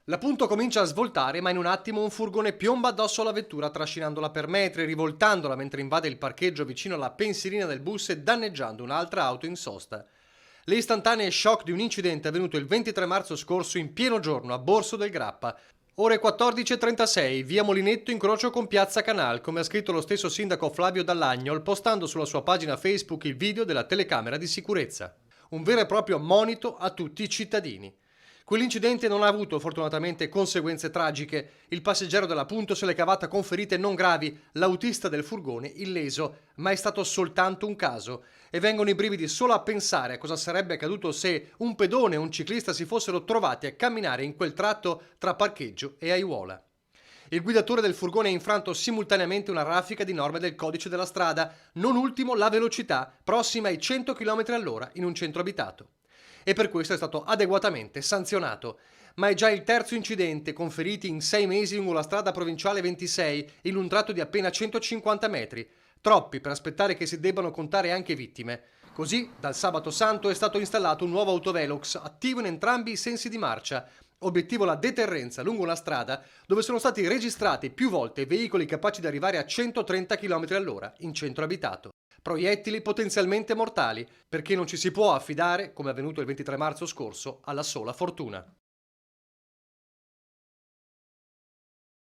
La punto comincia a svoltare, ma in un attimo un furgone piomba addosso alla vettura, trascinandola per metri, rivoltandola mentre invade il parcheggio vicino alla pensilina del bus e danneggiando un'altra auto in sosta. Le istantanee shock di un incidente avvenuto il 23 marzo scorso in pieno giorno a Borso del Grappa. Ore 14.36, via Molinetto, incrocio con Piazza Canal, come ha scritto lo stesso sindaco Flavio Dall'Agnol, postando sulla sua pagina Facebook il video della telecamera di sicurezza. Un vero e proprio monito a tutti i cittadini. Quell'incidente non ha avuto fortunatamente conseguenze tragiche. Il passeggero della Punto se l'è cavata con ferite non gravi, l'autista del furgone illeso, ma è stato soltanto un caso. E vengono i brividi solo a pensare a cosa sarebbe accaduto se un pedone e un ciclista si fossero trovati a camminare in quel tratto tra parcheggio e aiuola. Il guidatore del furgone ha infranto simultaneamente una raffica di norme del codice della strada, non ultimo la velocità, prossima ai 100 km all'ora in un centro abitato. E per questo è stato adeguatamente sanzionato. Ma è già il terzo incidente con feriti in 6 mesi lungo la strada provinciale 26, in un tratto di appena 150 metri, troppi per aspettare che si debbano contare anche vittime. Così, dal sabato santo è stato installato un nuovo autovelox attivo in entrambi i sensi di marcia. Obiettivo la deterrenza lungo una strada dove sono stati registrati più volte veicoli capaci di arrivare a 130 km all'ora in centro abitato. Proiettili potenzialmente mortali, perché non ci si può affidare, come è avvenuto il 23 marzo scorso, alla sola fortuna.